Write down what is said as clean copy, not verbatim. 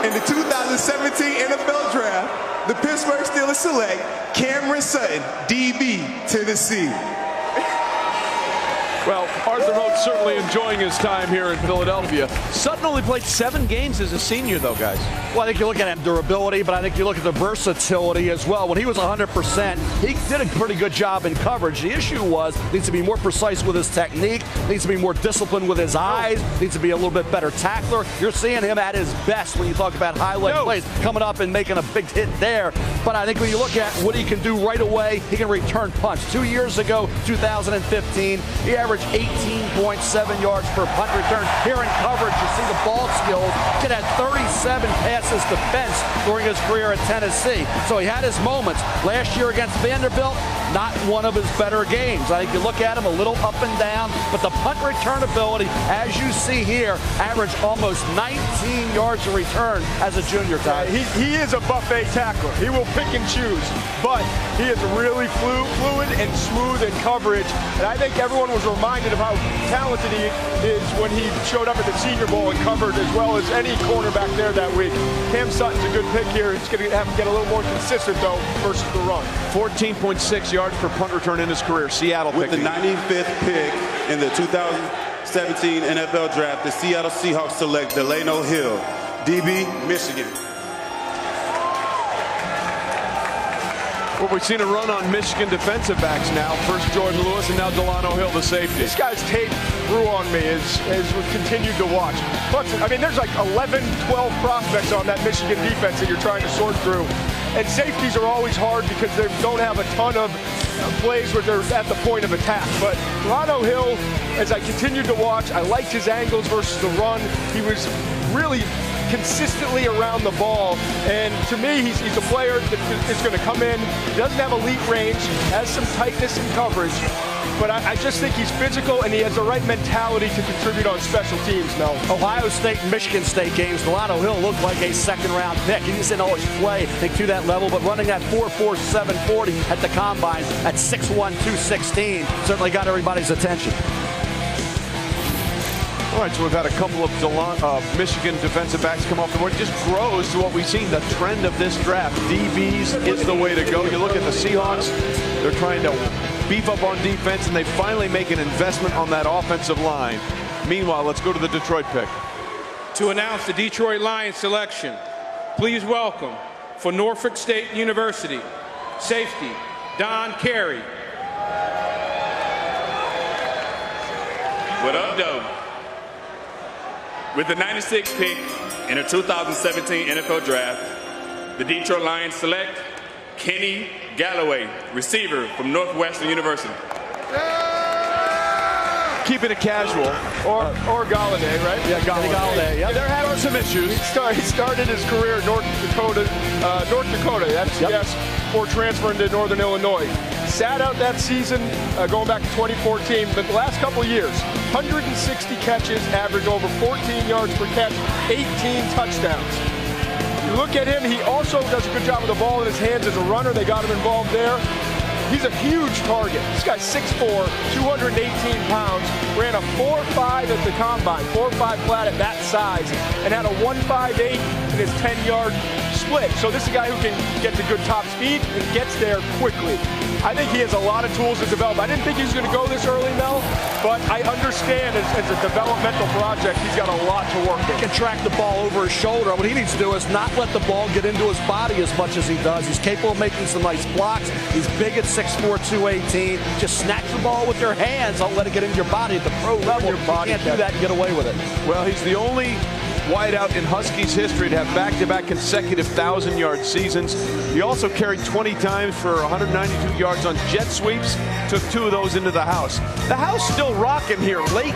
In the 2017 NFL Draft, the Pittsburgh Steelers select Sutton, DB, Tennessee. Well, Arthur Mote's certainly enjoying his time here in Philadelphia. Sutton only played 7 games as a senior, though, guys. Well, I think you look at his durability, but I think you look at the versatility as well. When he was 100%, he did a pretty good job in coverage. The issue was needs to be more precise with his technique, needs to be more disciplined with his eyes, needs to be a little bit better tackler. You're seeing him at his best when you talk about high-leg plays, coming up and making a big hit there. But I think when you look at what he can do right away, he can return punch. 2 years ago, 2015, he averaged 18.7 yards per punt return. Here in coverage, you see the ball skills. He had 37 passes defense during his career at Tennessee. So he had his moments. Last year against Vanderbilt, not one of his better games. I think you look at him a little up and down, but the punt return ability, as you see here, averaged almost 19 yards a return as a junior guy. He is a buffet tackler. He will pick and choose, but he is really fluid and smooth in coverage. And I think everyone was reminded of how talented he is when he showed up at the Senior Bowl and covered as well as any cornerback there that week. Cam Sutton's a good pick here. He's going to have to get a little more consistent, though, versus the run. 14.6 yards per punt return in his career. Seattle with the 95th pick in the 2017 NFL Draft, the Seattle Seahawks select Delano Hill, DB, Michigan. Well, we've seen a run on Michigan defensive backs now. First Jordan Lewis and now Delano Hill, the safety. This guy's tape grew on me as we've continued to watch. Plus, I mean, there's like 11, 12 prospects on that Michigan defense that you're trying to sort through. And safeties are always hard because they don't have a ton of plays where they're at the point of attack. But Delano Hill, as I continued to watch, I liked his angles versus the run. He was really consistently around the ball, and to me, he's a player that is going to come in, doesn't have elite range, has some tightness in coverage, but I just think he's physical and he has the right mentality to contribute on special teams, Mel. Ohio State and Michigan State games, Delano Hill looked like a second-round pick. He just didn't always play to that level, but running that 4.4 740 at the combine at 6'1", 216 certainly got everybody's attention. All right, so we've had a couple of Michigan defensive backs come off the board. It just grows to what we've seen. The trend of this draft, DBs is the way to go. You look at the Seahawks, they're trying to beef up on defense, and they finally make an investment on that offensive line. Meanwhile, let's go to the Detroit pick. To announce the Detroit Lions selection, please welcome for Norfolk State University, safety, Don Carey. What up, though? With the 96th pick in the 2017 NFL Draft, the Detroit Lions select Kenny Golladay, receiver from Northwestern University. Keeping it casual. Or Golladay, right? Yeah, Golladay. Yep. There have some issues. He started his career in North Dakota, FCS, before transferring to Northern Illinois. Sat out that season, going back to 2014, but the last couple of years, 160 catches, average over 14 yards per catch, 18 touchdowns. You look at him, he also does a good job with the ball in his hands as a runner. They got him involved there. He's a huge target. This guy's 6'4", 218 pounds, ran a 4.5 at the combine, 4.5 flat at that size, and had a 1.58 in his 10-yard split. So this is a guy who can get to good top speed and gets there quickly. I think he has a lot of tools to develop. I didn't think he was going to go this early, Mel, but I understand as a developmental project, he's got a lot to work with. He can track the ball over his shoulder. What he needs to do is not let the ball get into his body as much as he does. He's capable of making some nice blocks. He's big at 6'4", 218. Just snatch the ball with your hands. Don't let it get into your body at the pro level. You can't do that and get away with it. Well, he's the only wideout in Huskies history to have back-to-back consecutive 1,000-yard seasons. He also carried 20 times for 192 yards on jet sweeps. Took 2 of those into the house. The house still rocking here late.